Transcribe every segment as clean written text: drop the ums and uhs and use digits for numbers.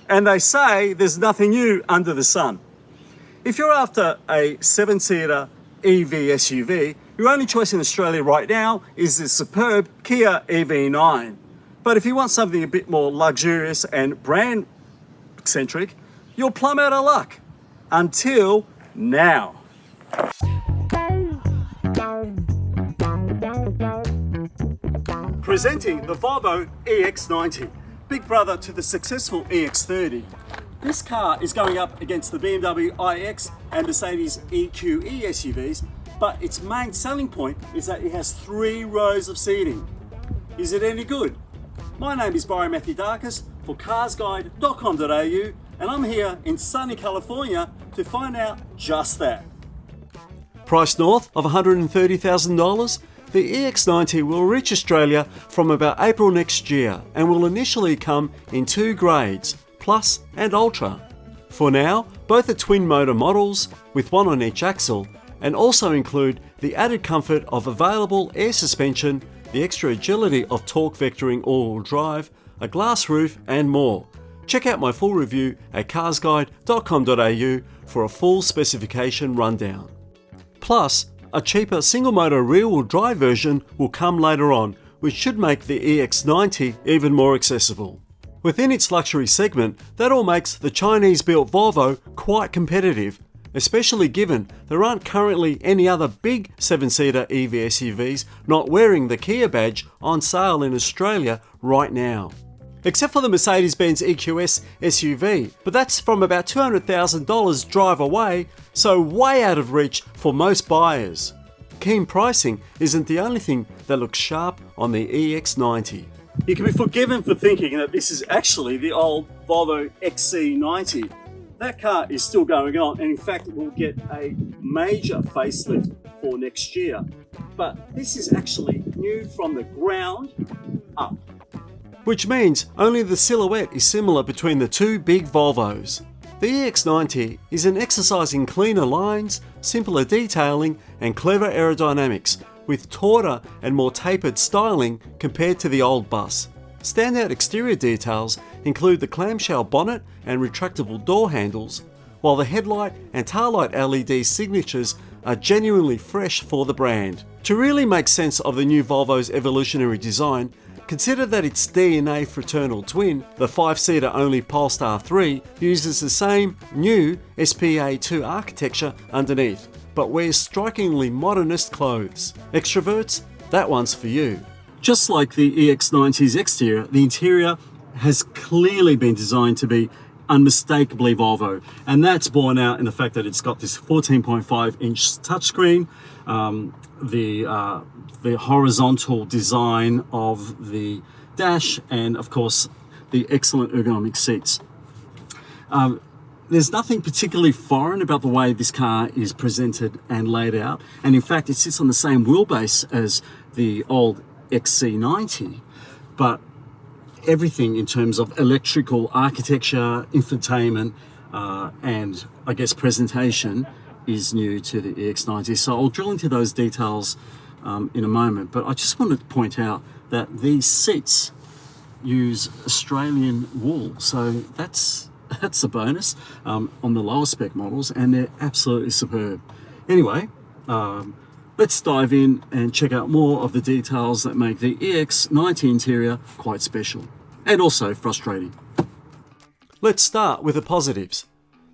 And they say there's nothing new under the sun. If you're after a 7-seater EV SUV, your only choice in Australia right now is the superb Kia EV9. But if you want something a bit more luxurious and brand-centric, you'll plumb out of luck. Until now. Presenting the Volvo EX90, big brother to the successful EX30. This car is going up against the BMW iX and Mercedes EQE SUVs, but its main selling point is that it has 3 rows of seating. Is it any good? My name is Byron Mathioudakis for CarsGuide.com.au, and I'm here in sunny California to find out just that. Price north of $130,000? The EX90 will reach Australia from about April next year and will initially come in 2 grades, Plus and Ultra. For now, both are twin motor models with 1 on each axle, and also include the added comfort of available air suspension, the extra agility of torque vectoring all-wheel drive, a glass roof and more. Check out my full review at carsguide.com.au for a full specification rundown. Plus, a cheaper single-motor rear-wheel drive version will come later on, which should make the EX90 even more accessible. Within its luxury segment, that all makes the Chinese-built Volvo quite competitive, especially given there aren't currently any other big 7-seater EV SUVs not wearing the Kia badge on sale in Australia right now. Except for the Mercedes-Benz EQE SUV, but that's from about $200,000 drive away, so way out of reach for most buyers. Keen pricing isn't the only thing that looks sharp on the EX90. You can be forgiven for thinking that this is actually the old Volvo XC90. That car is still going on, and in fact it will get a major facelift for next year. But this is actually new from the ground up. Which means only the silhouette is similar between the 2 big Volvos. The EX90 is an exercise in cleaner lines, simpler detailing and clever aerodynamics, with tauter and more tapered styling compared to the old bus. Standout exterior details include the clamshell bonnet and retractable door handles, while the headlight and taillight LED signatures are genuinely fresh for the brand. To really make sense of the new Volvo's evolutionary design, consider that its DNA fraternal twin, the 5-seater only Polestar 3, uses the same new SPA2 architecture underneath, but wears strikingly modernist clothes. Extroverts? That one's for you. Just like the EX90's exterior, the interior has clearly been designed to be unmistakably Volvo, and that's borne out in the fact that it's got this 14.5-inch touchscreen, the horizontal design of the dash, and of course the excellent ergonomic seats. There's nothing particularly foreign about the way this car is presented and laid out, and in fact it sits on the same wheelbase as the old XC90, but everything in terms of electrical architecture, infotainment, and I guess presentation is new to the EX90. So I'll drill into those details in a moment, but I just wanted to point out that these seats use Australian wool, so that's a bonus on the lower spec models, and they're absolutely superb. Anyway, let's dive in and check out more of the details that make the EX90 interior quite special, and also frustrating. Let's start with the positives.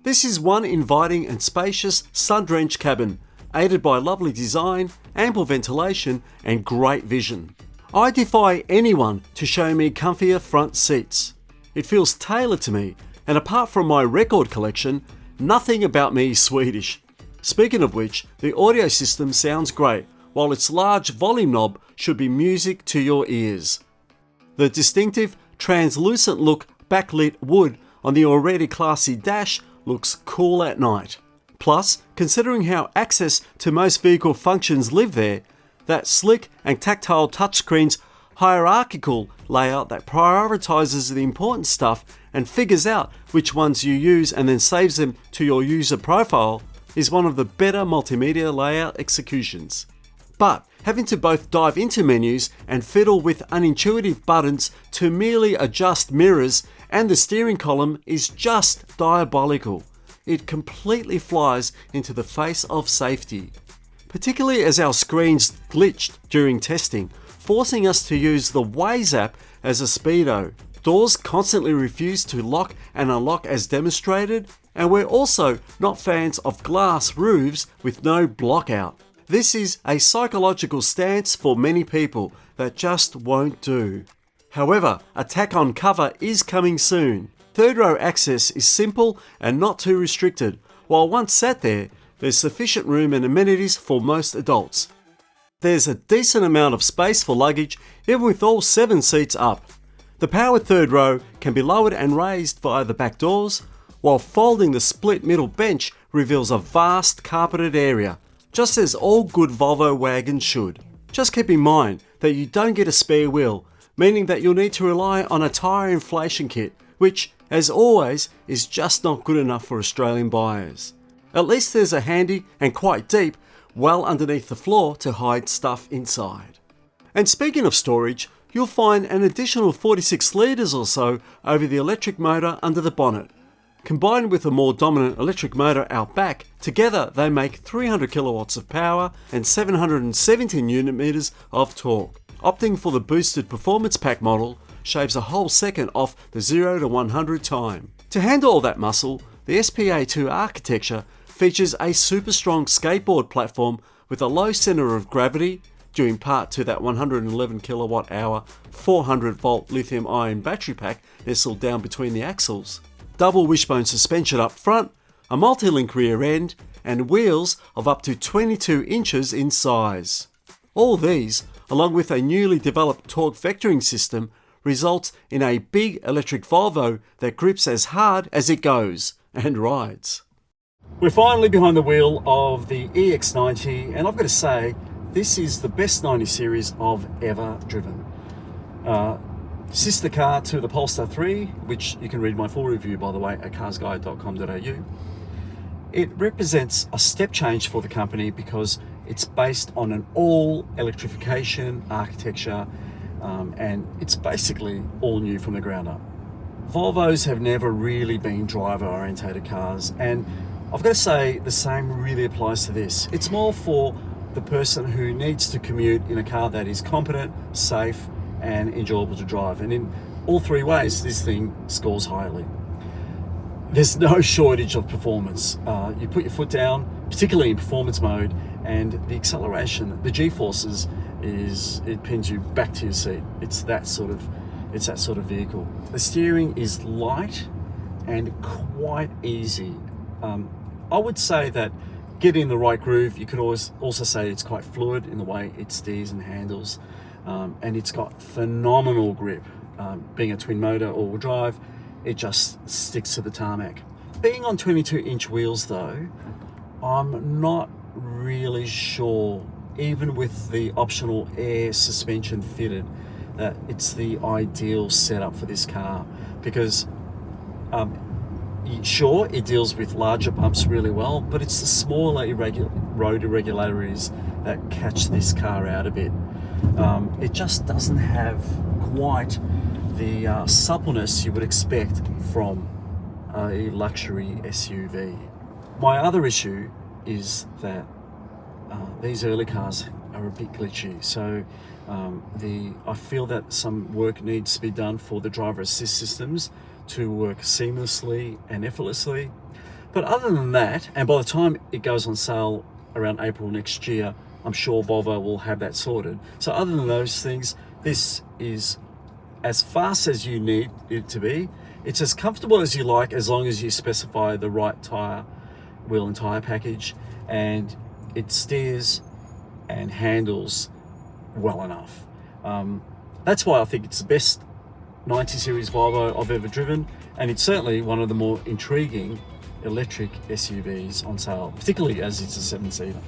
This is one inviting and spacious sun-drenched cabin, aided by lovely design, ample ventilation and great vision. I defy anyone to show me comfier front seats. It feels tailored to me, and apart from my record collection, nothing about me is Swedish. Speaking of which, the audio system sounds great, while its large volume knob should be music to your ears. The distinctive, translucent look backlit wood on the already classy dash looks cool at night. Plus, considering how access to most vehicle functions live there, that slick and tactile touchscreen's hierarchical layout that prioritizes the important stuff and figures out which ones you use and then saves them to your user profile is one of the better multimedia layout executions. But having to both dive into menus and fiddle with unintuitive buttons to merely adjust mirrors And the steering column is just diabolical. It completely flies into the face of safety. Particularly as our screens glitched during testing, forcing us to use the Waze app as a speedo. Doors constantly refuse to lock and unlock as demonstrated, and we're also not fans of glass roofs with no block out. This is a psychological stance for many people that just won't do. However, a tack-on cover is coming soon. Third row access is simple and not too restricted, while once sat there, there's sufficient room and amenities for most adults. There's a decent amount of space for luggage, even with all 7 seats up. The powered third row can be lowered and raised via the back doors, while folding the split middle bench reveals a vast carpeted area, just as all good Volvo wagons should. Just keep in mind that you don't get a spare wheel, meaning that you'll need to rely on a tyre inflation kit, which, as always, is just not good enough for Australian buyers. At least there's a handy and quite deep well underneath the floor to hide stuff inside. And speaking of storage, you'll find an additional 46 litres or so over the electric motor under the bonnet. Combined with a more dominant electric motor out back, together they make 300 kilowatts of power and 717 unit meters of torque. Opting for the boosted performance pack model shaves a whole second off the 0 to 100 time. To handle all that muscle, the SPA2 architecture features a super strong skateboard platform with a low centre of gravity, due in part to that 111 kilowatt hour 400 volt lithium ion battery pack nestled down between the axles, double wishbone suspension up front, a multi-link rear end, and wheels of up to 22 inches in size. All these, along with a newly developed torque vectoring system, results in a big electric Volvo that grips as hard as it goes and rides. We're finally behind the wheel of the EX90, and I've got to say, this is the best 90 series I've ever driven. Sister car to the Polestar 3, which you can read my full review, by the way, at carsguide.com.au. It represents a step change for the company because it's based on an all electrification architecture, and it's basically all new from the ground up. Volvos have never really been driver orientated cars, and I've got to say the same really applies to this. It's more for the person who needs to commute in a car that is competent, safe, and enjoyable to drive. And in all 3 ways, this thing scores highly. There's no shortage of performance. You put your foot down, particularly in performance mode, and the acceleration, the G-forces, it pins you back to your seat. It's that sort of vehicle. The steering is light and quite easy. I would say that get in the right groove. You could always also say it's quite fluid in the way it steers and handles, and it's got phenomenal grip. Being a twin motor all-wheel drive, it just sticks to the tarmac. Being on 22-inch wheels though, I'm not really sure, even with the optional air suspension fitted, that it's the ideal setup for this car, because sure, it deals with larger bumps really well, but it's the smaller road irregularities that catch this car out a bit. It just doesn't have quite the suppleness you would expect from a luxury SUV. My other issue is that these early cars are a bit glitchy, so I feel that some work needs to be done for the driver assist systems to work seamlessly and effortlessly. But other than that, and by the time it goes on sale around April next year, I'm sure Volvo will have that sorted. So other than those things, this is as fast as you need it to be. It's as comfortable as you like, as long as you specify the right tyre, wheel and tyre package, and it steers and handles well enough. That's why I think it's the best 90 series Volvo I've ever driven, and it's certainly one of the more intriguing electric SUVs on sale, particularly as it's a 7-seater.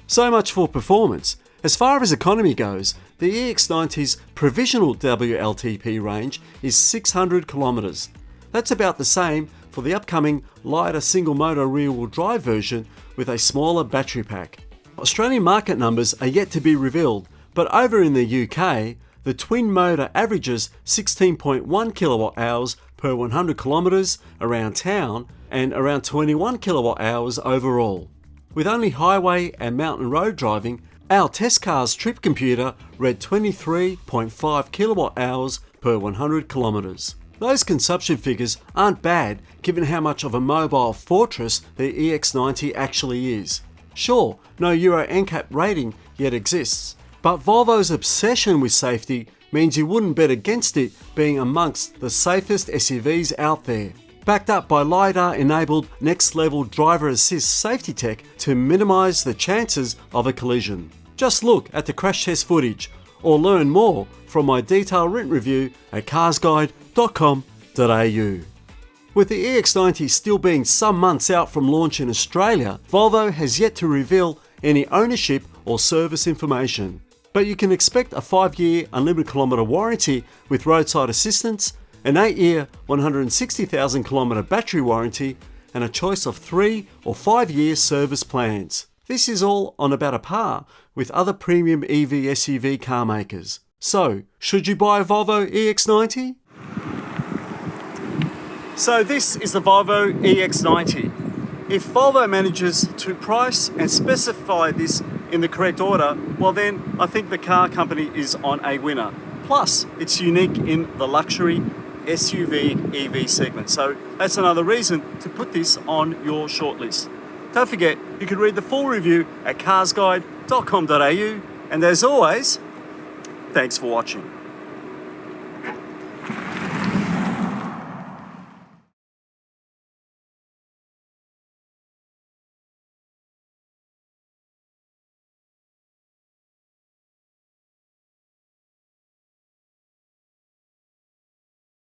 So much for performance. As far as economy goes, the EX90's provisional WLTP range is 600 kilometres. That's about the same for the upcoming lighter single motor rear wheel drive version with a smaller battery pack. Australian market numbers are yet to be revealed, but over in the UK, the twin motor averages 16.1 kilowatt hours per 100 kilometers around town and around 21 kilowatt hours overall. With only highway and mountain road driving, our test car's trip computer read 23.5 kilowatt hours per 100 kilometers. Those consumption figures aren't bad given how much of a mobile fortress the EX90 actually is. Sure, no Euro NCAP rating yet exists, but Volvo's obsession with safety means you wouldn't bet against it being amongst the safest SUVs out there. Backed up by LiDAR-enabled next-level driver assist safety tech to minimise the chances of a collision. Just look at the crash test footage or learn more from my detailed written review at carsguide.com.au. With the EX90 still being some months out from launch in Australia, Volvo has yet to reveal any ownership or service information. But you can expect a 5-year unlimited kilometre warranty with roadside assistance, an 8-year 160,000 kilometre battery warranty, and a choice of 3 or 5-year service plans. This is all on about a par with other premium EV SUV car makers. So, should you buy a Volvo EX90? So this is the Volvo EX90. If Volvo manages to price and specify this in the correct order, well then I think the car company is on a winner. Plus, it's unique in the luxury SUV EV segment. So that's another reason to put this on your shortlist. Don't forget, you can read the full review at carsguide.com.au, and as always, thanks for watching.